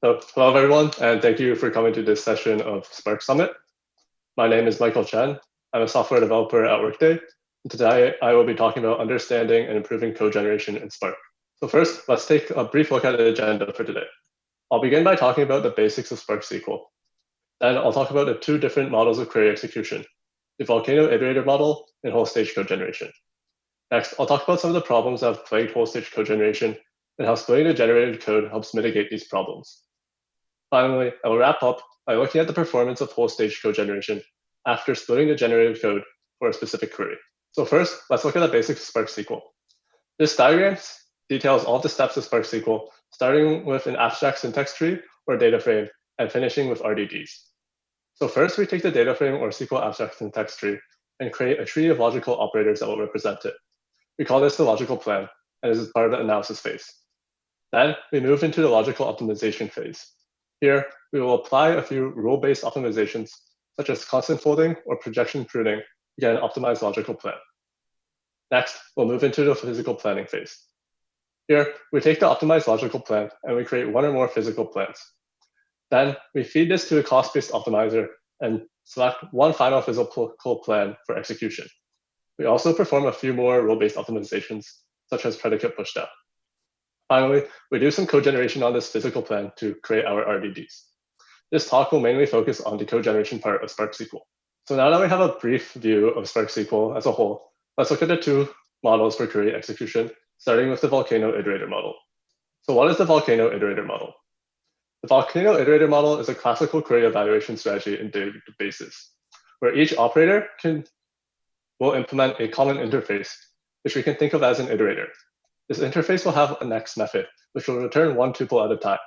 So, hello everyone, and thank you for coming to this session of Spark Summit. My name is Michael Chen. I'm a software developer at Workday. And today, I will be talking about understanding and improving code generation in Spark. So first, let's take a brief look at the agenda for today. I'll begin by talking about the basics of Spark SQL. Then I'll talk about the two different models of query execution, the Volcano iterator model and whole stage code generation. Next, I'll talk about some of the problems that have plagued whole stage code generation and how splitting the generated code helps mitigate these problems. Finally, I will wrap up by looking at the performance of whole stage code generation after splitting the generated code for a specific query. So first, let's look at the basics of Spark SQL. This diagram details all the steps of Spark SQL, starting with an abstract syntax tree or data frame and finishing with RDDs. So first, we take the data frame or SQL abstract syntax tree and create a tree of logical operators that will represent it. We call this the logical plan, and this is part of the analysis phase. Then we move into the logical optimization phase. Here, we will apply a few rule-based optimizations, such as constant folding or projection pruning, to get an optimized logical plan. Next, we'll move into the physical planning phase. Here, we take the optimized logical plan and we create one or more physical plans. Then we feed this to a cost-based optimizer and select one final physical plan for execution. We also perform a few more rule-based optimizations, such as predicate pushdown. Finally, we do some code generation on this physical plan to create our RDDs. This talk will mainly focus on the code generation part of Spark SQL. So now that we have a brief view of Spark SQL as a whole, let's look at the two models for query execution, starting with the Volcano iterator model. So what is the Volcano iterator model? The Volcano iterator model is a classical query evaluation strategy in databases, where each operator will implement a common interface, which we can think of as an iterator. This interface will have a next method, which will return one tuple at a time.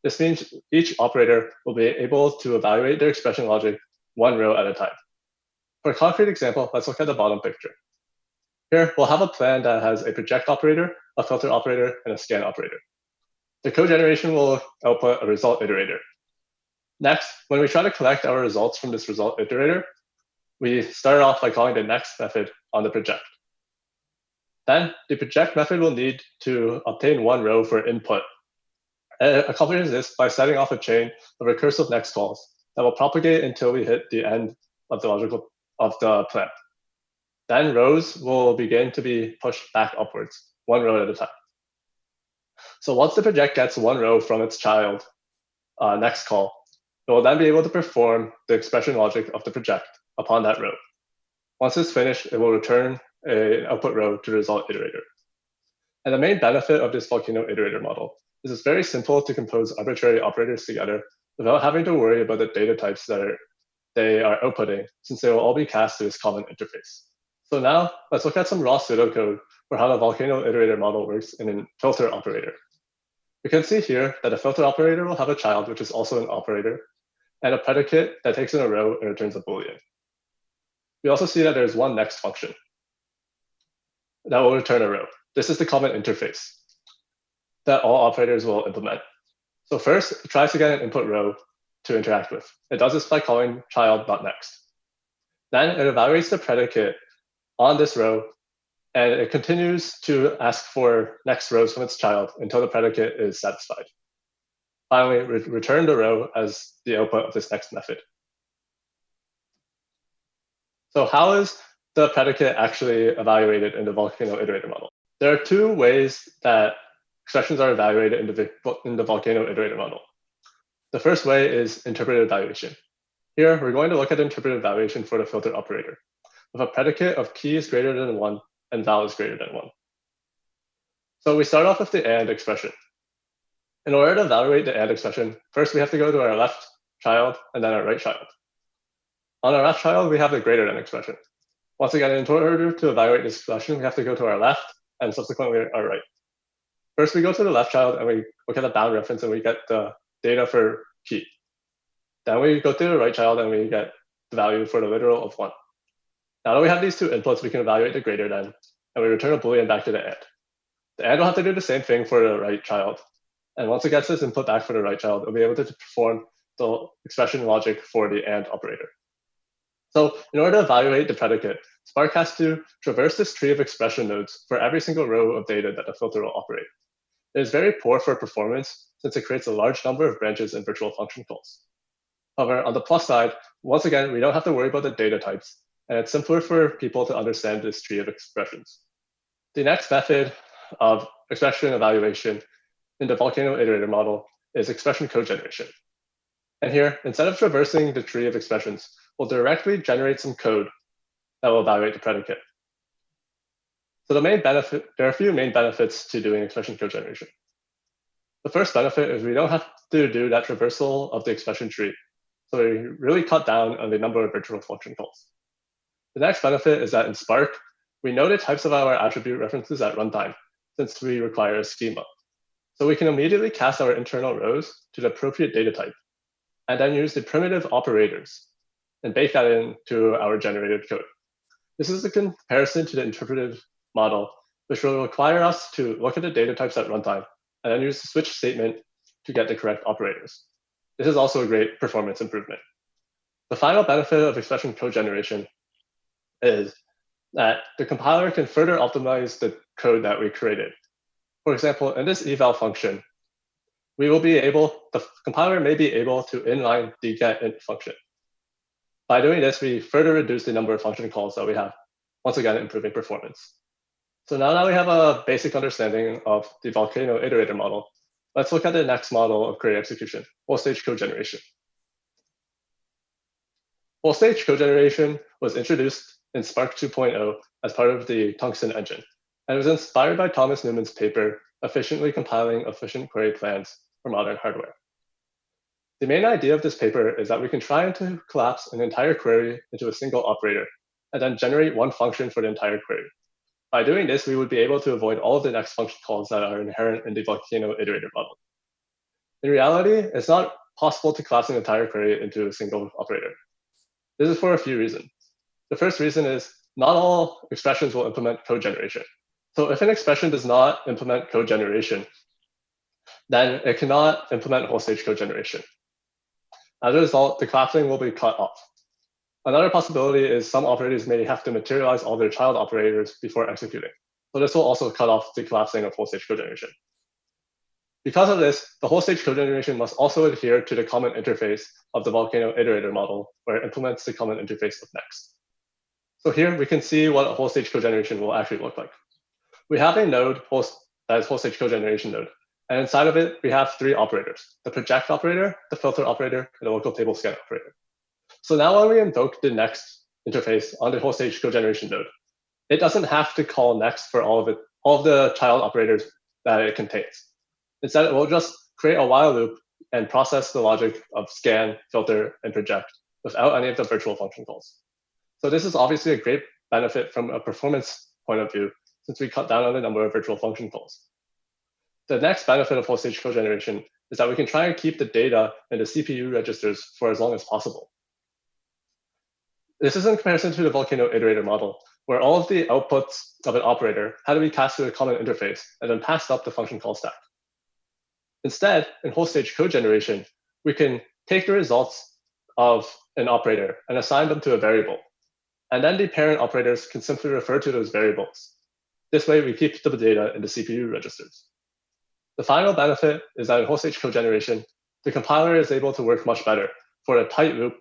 This means each operator will be able to evaluate their expression logic one row at a time. For a concrete example, let's look at the bottom picture. Here, we'll have a plan that has a project operator, a filter operator, and a scan operator. The code generation will output a result iterator. Next, when we try to collect our results from this result iterator, we start off by calling the next method on the project. Then the project method will need to obtain one row for input. It accomplishes this by setting off a chain of recursive next calls that will propagate until we hit the end of the plan. Then rows will begin to be pushed back upwards, one row at a time. So once the project gets one row from its child next call, it will then be able to perform the expression logic of the project upon that row. Once it's finished, it will return an output row to the result iterator. And the main benefit of this Volcano iterator model is it's very simple to compose arbitrary operators together without having to worry about the data types that they are outputting, since they will all be cast to this common interface. So now let's look at some raw pseudocode for how the Volcano iterator model works in a filter operator. We can see here that a filter operator will have a child, which is also an operator, and a predicate that takes in a row and returns a Boolean. We also see that there's one next function that will return a row. This is the common interface that all operators will implement. So first, it tries to get an input row to interact with. It does this by calling child.next. Then it evaluates the predicate on this row, and it continues to ask for next rows from its child until the predicate is satisfied. Finally, return the row as the output of this next method. So how is the predicate actually evaluated in the Volcano iterator model? There are two ways that expressions are evaluated in the Volcano iterator model. The first way is interpreted evaluation. Here, we're going to look at interpreted evaluation for the filter operator, with a predicate of key is greater than 1 and val is greater than 1. So we start off with the and expression. In order to evaluate the and expression, first we have to go to our left child and then our right child. On our left child, we have the greater than expression. Once again, in order to evaluate this expression, we have to go to our left and subsequently our right. First, we go to the left child and we look at the bound reference and we get the data for key. Then we go to the right child and we get the value for the literal of 1. Now that we have these two inputs, we can evaluate the greater than, and we return a Boolean back to the and. The and will have to do the same thing for the right child. And once it gets this input back for the right child, it'll be able to perform the expression logic for the and operator. So in order to evaluate the predicate, Spark has to traverse this tree of expression nodes for every single row of data that the filter will operate. It is very poor for performance since it creates a large number of branches and virtual function calls. However, on the plus side, once again, we don't have to worry about the data types, and it's simpler for people to understand this tree of expressions. The next method of expression evaluation in the Volcano iterator model is expression cogeneration. And here, instead of traversing the tree of expressions, we'll directly generate some code that will evaluate the predicate. So there are a few main benefits to doing expression cogeneration. The first benefit is we don't have to do that traversal of the expression tree. So we really cut down on the number of virtual function calls. The next benefit is that in Spark, we know the types of our attribute references at runtime, since we require a schema. So we can immediately cast our internal rows to the appropriate data type, and then use the primitive operators and bake that into our generated code. This is a comparison to the interpretive model, which will require us to look at the data types at runtime and then use the switch statement to get the correct operators. This is also a great performance improvement. The final benefit of expression cogeneration is that the compiler can further optimize the code that we created. For example, in this eval function, the compiler may be able to inline the getInt function. By doing this, we further reduce the number of function calls that we have, once again, improving performance. So now that we have a basic understanding of the Volcano iterator model, let's look at the next model of query execution, whole-stage cogeneration. Whole-stage cogeneration was introduced in Spark 2.0 as part of the Tungsten engine, and it was inspired by Thomas Newman's paper, Efficiently Compiling Efficient Query Plans for Modern Hardware. The main idea of this paper is that we can try to collapse an entire query into a single operator, and then generate one function for the entire query. By doing this, we would be able to avoid all of the next function calls that are inherent in the Volcano iterator model. In reality, it's not possible to collapse an entire query into a single operator. This is for a few reasons. The first reason is not all expressions will implement cogeneration. So if an expression does not implement cogeneration, then it cannot implement whole-stage cogeneration. As a result, the collapsing will be cut off. Another possibility is some operators may have to materialize all their child operators before executing. So this will also cut off the collapsing of whole-stage cogeneration. Because of this, the whole-stage cogeneration must also adhere to the common interface of the Volcano iterator model, where it implements the common interface of next. So here we can see what a whole-stage cogeneration will actually look like. We have a node that is whole-stage cogeneration node. And inside of it, we have three operators: the project operator, the filter operator, and the local table scan operator. So now when we invoke the next interface on the whole-stage cogeneration node, it doesn't have to call next for all of the child operators that it contains. Instead, it will just create a while loop and process the logic of scan, filter, and project without any of the virtual function calls. So this is obviously a great benefit from a performance point of view, since we cut down on the number of virtual function calls. The next benefit of whole-stage cogeneration is that we can try and keep the data in the CPU registers for as long as possible. This is in comparison to the Volcano iterator model, where all of the outputs of an operator had to be cast to a common interface and then passed up the function call stack. Instead, in whole-stage cogeneration, we can take the results of an operator and assign them to a variable. And then the parent operators can simply refer to those variables. This way, we keep the data in the CPU registers. The final benefit is that in whole-stage cogeneration, the compiler is able to work much better for a tight loop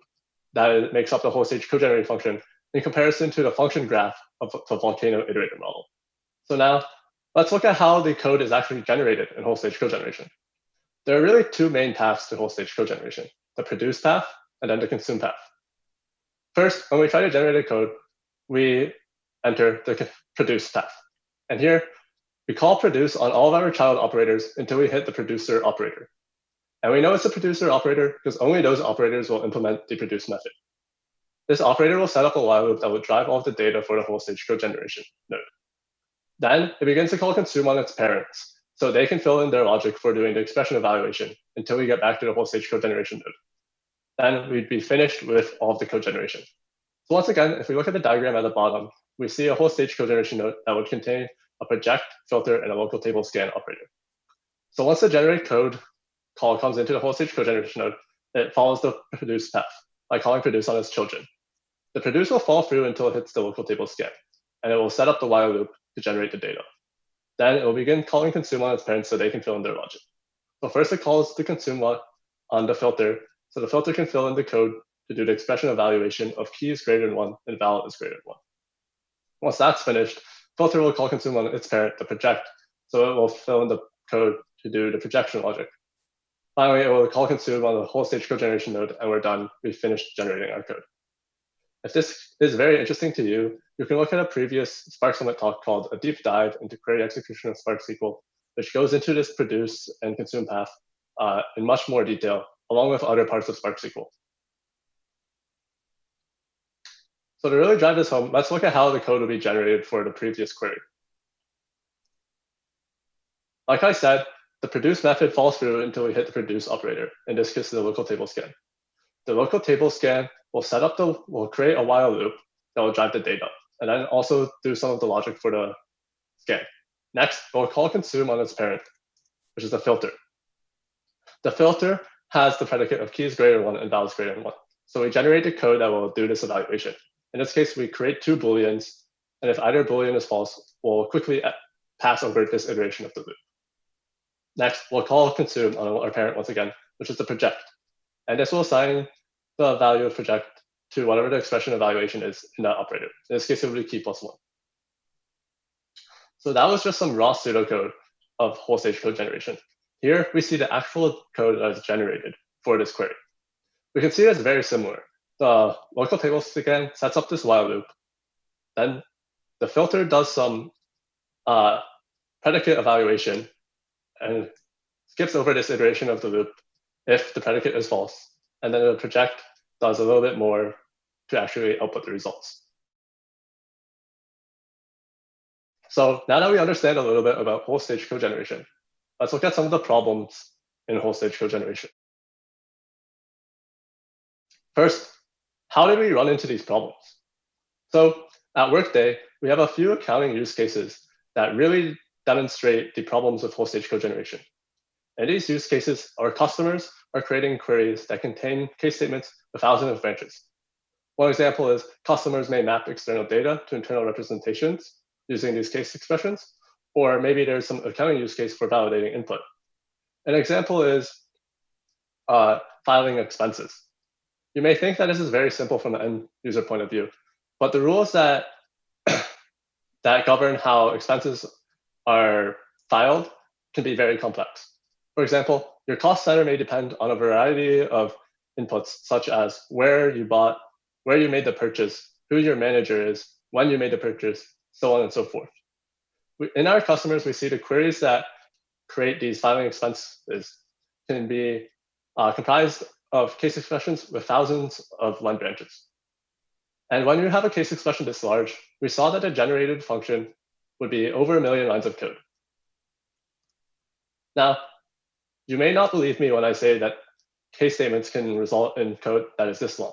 that makes up the whole-stage cogenerate function in comparison to the function graph of the Volcano iterator model. So now, let's look at how the code is actually generated in whole-stage cogeneration. There are really two main paths to whole-stage cogeneration: the produce path and then the consume path. First, when we try to generate a code, we enter the produce path. And here, we call produce on all of our child operators until we hit the producer operator. And we know it's a producer operator because only those operators will implement the produce method. This operator will set up a while loop that will drive all of the data for the whole-stage cogeneration node. Then it begins to call consume on its parents, so they can fill in their logic for doing the expression evaluation until we get back to the whole-stage cogeneration node. Then we'd be finished with all of the cogeneration. So once again, if we look at the diagram at the bottom, we see a whole-stage cogeneration node that would contain a project, filter, and a local table scan operator. So once the generate code call comes into the whole-stage cogeneration node, it follows the produce path by calling produce on its children. The produce will fall through until it hits the local table scan, and it will set up the while loop to generate the data. Then it will begin calling consume on its parent so they can fill in their logic. So first it calls the consume on the filter, so the filter can fill in the code to do the expression evaluation of key is greater than 1 and valid is greater than 1. Once that's finished, filter will call consume on its parent, the project, so it will fill in the code to do the projection logic. Finally, it will call consume on the whole stage cogeneration node, and we're done. We finished generating our code. If this is very interesting to you, you can look at a previous Spark Summit talk called A Deep Dive into Query Execution of Spark SQL, which goes into this produce and consume path in much more detail, along with other parts of Spark SQL. So to really drive this home, let's look at how the code will be generated for the previous query. Like I said, the produce method falls through until we hit the produce operator, in this case, the local table scan. The local table scan will create a while loop that will drive the data, and then also do some of the logic for the scan. Next, we'll call consume on its parent, which is the filter. The filter has the predicate of key is greater than 1 and valid is greater than 1. So we generate the code that will do this evaluation. In this case, we create two booleans, and if either boolean is false, we'll quickly pass over this iteration of the loop. Next, we'll call consume on our parent once again, which is the project. And this will assign the value of project to whatever the expression evaluation is in that operator. In this case, it will be key plus 1. So that was just some raw pseudocode of whole stage code generation. Here, we see the actual code that is generated for this query. We can see it's very similar. The local table scan sets up this while loop. Then the filter does some predicate evaluation and skips over this iteration of the loop if the predicate is false. And then the project does a little bit more to actually output the results. So now that we understand a little bit about whole stage code generation, let's look at some of the problems in whole stage code generation. First, how did we run into these problems? So at Workday, we have a few accounting use cases that really demonstrate the problems with whole stage code generation. In these use cases, our customers are creating queries that contain case statements with thousands of branches. One example is customers may map external data to internal representations using these case expressions, or maybe there's some accounting use case for validating input. An example is filing expenses. You may think that this is very simple from the end user point of view, but the rules that govern how expenses are filed can be very complex. For example, your cost center may depend on a variety of inputs, such as where you bought, where you made the purchase, who your manager is, when you made the purchase, so on and so forth. In our customers, we see the queries that create these filing expenses can be comprised of case expressions with thousands of line branches. And when you have a case expression this large, we saw that a generated function would be over 1 million lines of code. Now, you may not believe me when I say that case statements can result in code that is this long.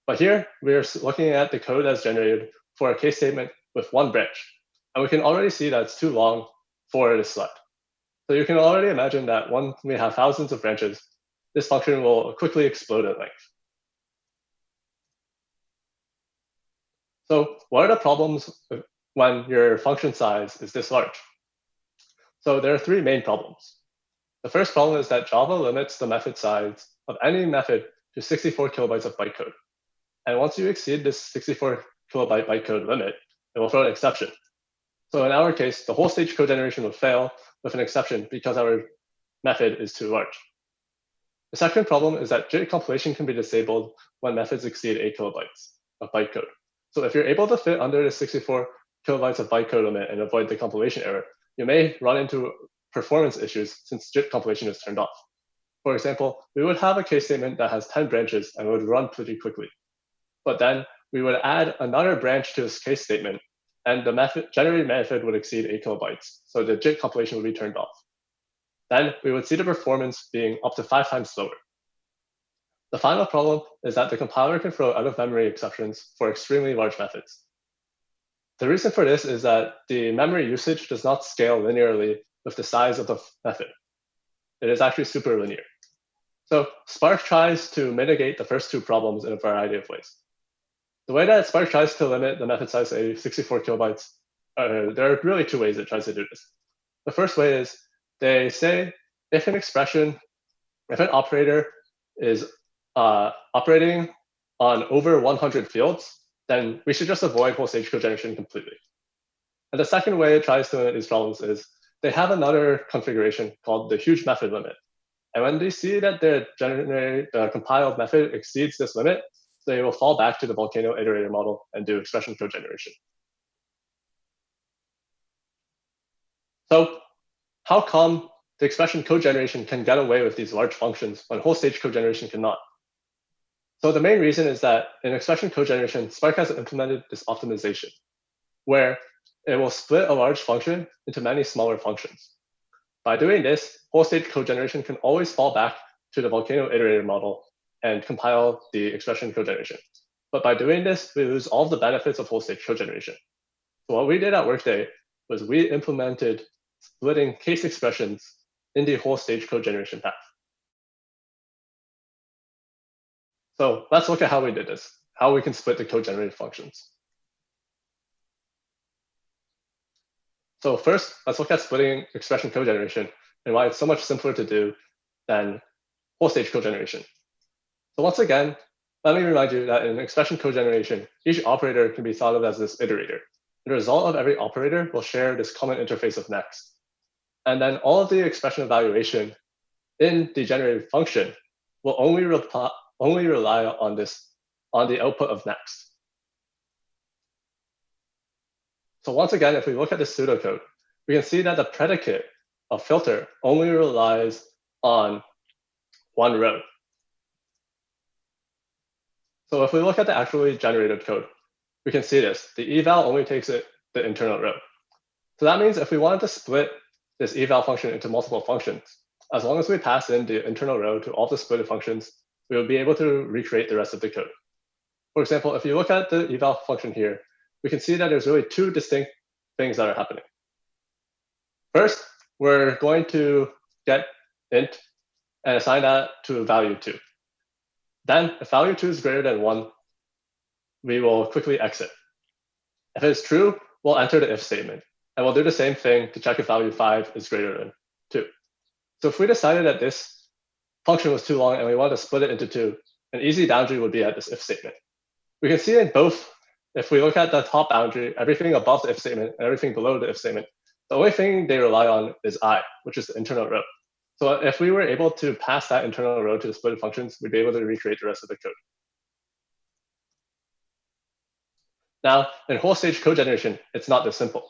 But here, we're looking at the code that's generated for a case statement with one branch. And we can already see that it's too long for this slide. So you can already imagine that when we have thousands of branches, this function will quickly explode in length. So what are the problems when your function size is this large? So there are three main problems. The first problem is that Java limits the method size of any method to 64 kilobytes of bytecode. And once you exceed this 64 kilobyte bytecode limit, it will throw an exception. So in our case, the whole stage code generation will fail with an exception because our method is too large. The second problem is that JIT compilation can be disabled when methods exceed 8 kilobytes of bytecode. So if you're able to fit under the 64 kilobytes of bytecode limit and avoid the compilation error, you may run into performance issues since JIT compilation is turned off. For example, we would have a case statement that has 10 branches and would run pretty quickly. But then we would add another branch to this case statement, and the generated method would exceed 8 kilobytes. So the JIT compilation would be turned off. Then we would see the performance being up to 5 times slower. The final problem is that the compiler can throw out-of-memory exceptions for extremely large methods. The reason for this is that the memory usage does not scale linearly with the size of the method. It is actually super linear. So Spark tries to mitigate the first two problems in a variety of ways. The way that Spark tries to limit the method size to 64 kilobytes, there are really two ways it tries to do this. The first way is they say if an operator is operating on over 100 fields, then we should just avoid whole stage cogeneration completely. And the second way it tries to limit these problems is they have another configuration called the huge method limit. And when they see that their compiled method exceeds this limit, they will fall back to the Volcano iterator model and do expression cogeneration. So how come the expression cogeneration can get away with these large functions when whole stage cogeneration cannot? So the main reason is that in expression cogeneration, Spark has implemented this optimization where it will split a large function into many smaller functions. By doing this, whole stage cogeneration can always fall back to the Volcano iterator model and compile the expression cogeneration. But by doing this, we lose all the benefits of whole stage cogeneration. So what we did at Workday was we implemented splitting case expressions in the whole stage cogeneration path. So let's look at how we did this, how we can split the code-generated functions. So first, let's look at splitting expression cogeneration and why it's so much simpler to do than whole stage cogeneration. So once again, let me remind you that in expression cogeneration, each operator can be thought of as this iterator. The result of every operator will share this common interface of next. And then all of the expression evaluation in the generated function will only rely on the output of next. So once again, if we look at the pseudocode, we can see that the predicate of filter only relies on one row. So if we look at the actually generated code, we can see this. The eval only takes the internal row. So that means if we wanted to split this eval function into multiple functions, as long as we pass in the internal row to all the splitted functions, we will be able to recreate the rest of the code. For example, if you look at the eval function here, we can see that there's really two distinct things that are happening. First, we're going to get int and assign that to value 2. Then, if value 2 is greater than 1, we will quickly exit. If it's true, we'll enter the if statement. And we'll do the same thing to check if value 5 is greater than 2. So if we decided that this function was too long and we wanted to split it into 2, an easy boundary would be at this if statement. We can see in both, if we look at the top boundary, everything above the if statement and everything below the if statement, the only thing they rely on is I, which is the internal row. So if we were able to pass that internal row to the splitted functions, we'd be able to recreate the rest of the code. Now, in whole stage cogeneration, it's not this simple.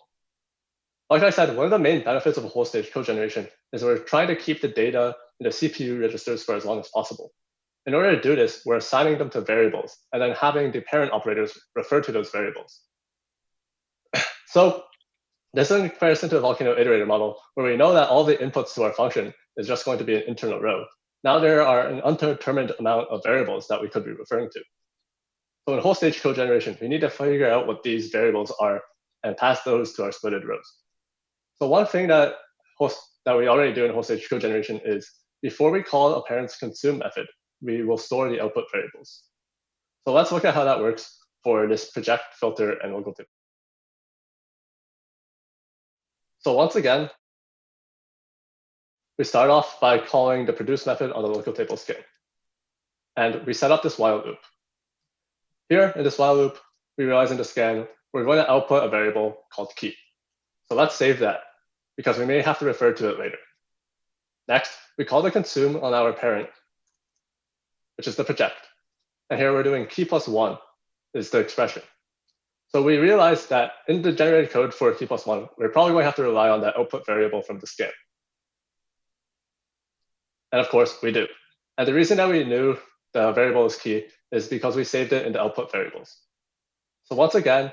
Like I said, one of the main benefits of a whole stage cogeneration is we're trying to keep the data in the CPU registers for as long as possible. In order to do this, we're assigning them to variables and then having the parent operators refer to those variables. So this is in comparison to the Volcano iterator model, where we know that all the inputs to our function is just going to be an internal row. Now there are an undetermined amount of variables that we could be referring to. So in whole stage cogeneration, we need to figure out what these variables are and pass those to our splitted rows. So one thing that we already do in whole stage cogeneration is before we call a parent's consume method, we will store the output variables. So let's look at how that works for this project, filter, and local table. So once again, we start off by calling the produce method on the local table scan. And we set up this while loop. Here in this while loop, we realize in the scan, we're going to output a variable called key. So let's save that because we may have to refer to it later. Next, we call the consume on our parent, which is the project. And here we're doing key plus 1 is the expression. So we realized that in the generated code for key plus 1, we're probably going to have to rely on that output variable from the scan. And of course, we do. And the reason that we knew the variable is key is because we saved it in the output variables. So once again,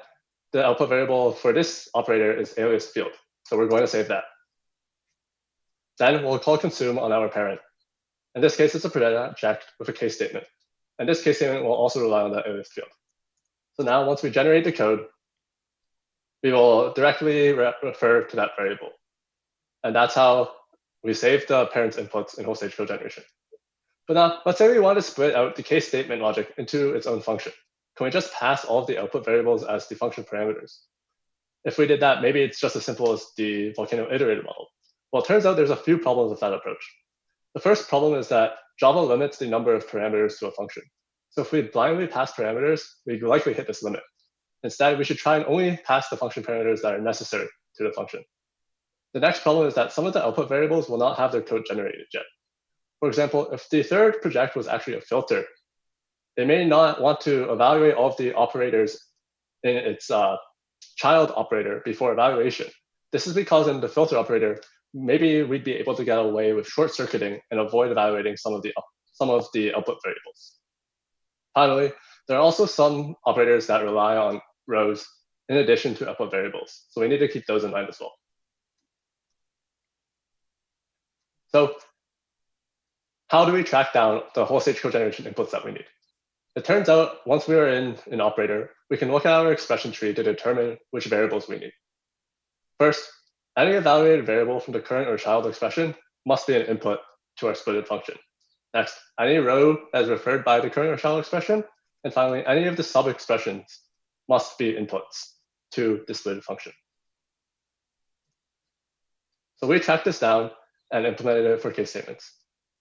the output variable for this operator is alias field. So we're going to save that. Then we'll call consume on our parent. In this case, it's a project with a case statement. And this case statement will also rely on that alias field. So now once we generate the code, we will directly refer to that variable. And that's how we save the parent's inputs in whole stage cogeneration. But now, let's say we want to split out the case statement logic into its own function. Can we just pass all of the output variables as the function parameters? If we did that, maybe it's just as simple as the Volcano iterator model. Well, it turns out there's a few problems with that approach. The first problem is that Java limits the number of parameters to a function. So if we blindly pass parameters, we likely hit this limit. Instead, we should try and only pass the function parameters that are necessary to the function. The next problem is that some of the output variables will not have their code generated yet. For example, if the third project was actually a filter, it may not want to evaluate all of the operators in its child operator before evaluation. This is because in the filter operator, maybe we'd be able to get away with short circuiting and avoid evaluating some of the output variables. Finally, there are also some operators that rely on rows in addition to output variables. So we need to keep those in mind as well. So how do we track down the whole stage cogeneration inputs that we need? It turns out once we are in an operator, we can look at our expression tree to determine which variables we need. First, any evaluated variable from the current or child expression must be an input to our splitted function. Next, any row that is referred by the current or child expression. And finally, any of the sub-expressions must be inputs to the splitted function. So we tracked this down and implemented it for case statements.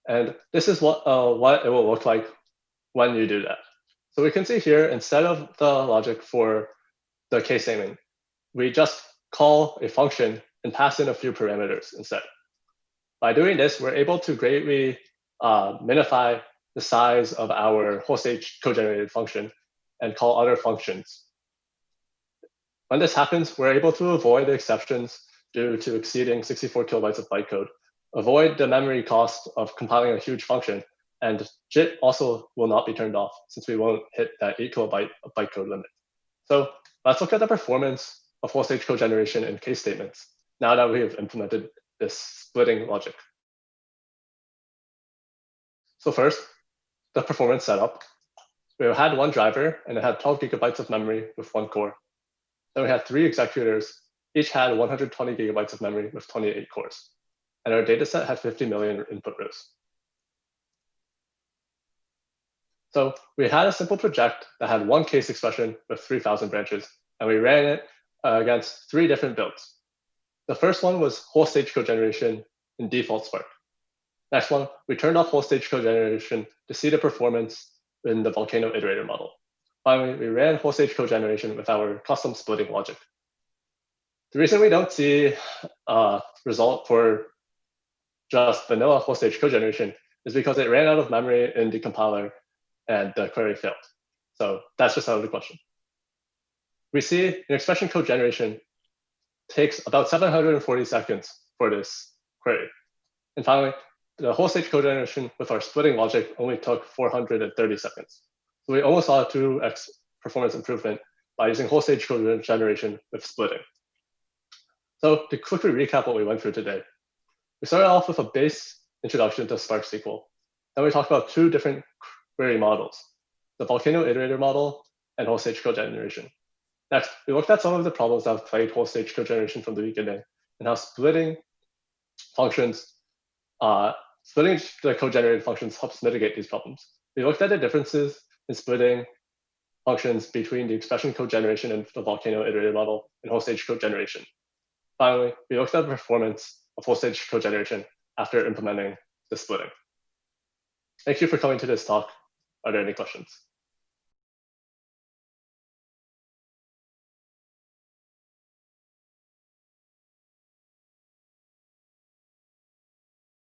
And this is what it will look like when you do that. So we can see here, instead of the logic for the case statement, we just call a function and pass in a few parameters instead. By doing this, we're able to greatly minify the size of our whole stage co-generated function and call other functions. When this happens, we're able to avoid the exceptions due to exceeding 64 kilobytes of bytecode, avoid the memory cost of compiling a huge function, and JIT also will not be turned off since we won't hit that 8 kilobyte of bytecode limit. So let's look at the performance of whole stage cogeneration in case statements now that we have implemented this splitting logic. So first, the performance setup. We had one driver and it had 12 gigabytes of memory with one core. Then we had 3 executors, each had 120 gigabytes of memory with 28 cores. And our dataset had 50 million input rows. So we had a simple project that had one case expression with 3,000 branches, and we ran it against 3 different builds. The first one was whole stage cogeneration in default Spark. Next one, we turned off whole stage cogeneration to see the performance in the Volcano iterator model. Finally, we ran whole stage cogeneration with our custom splitting logic. The reason we don't see a result for just vanilla whole stage cogeneration is because it ran out of memory in the compiler and the query failed. So that's just out of the question. We see an expression cogeneration takes about 740 seconds for this query. And finally, the whole stage cogeneration with our splitting logic only took 430 seconds. So we almost saw a 2x performance improvement by using whole stage cogeneration with splitting. So to quickly recap what we went through today, we started off with a base introduction to Spark SQL. Then we talked about 2 different query models, the Volcano iterator model and whole stage cogeneration. Next, we looked at some of the problems that have plagued whole stage cogeneration from the beginning and how splitting functions, splitting the cogenerated functions helps mitigate these problems. We looked at the differences in splitting functions between the expression cogeneration and the Volcano iterator model and whole stage cogeneration. Finally, we looked at the performance of whole stage cogeneration after implementing the splitting. Thank you for coming to this talk. Are there any questions?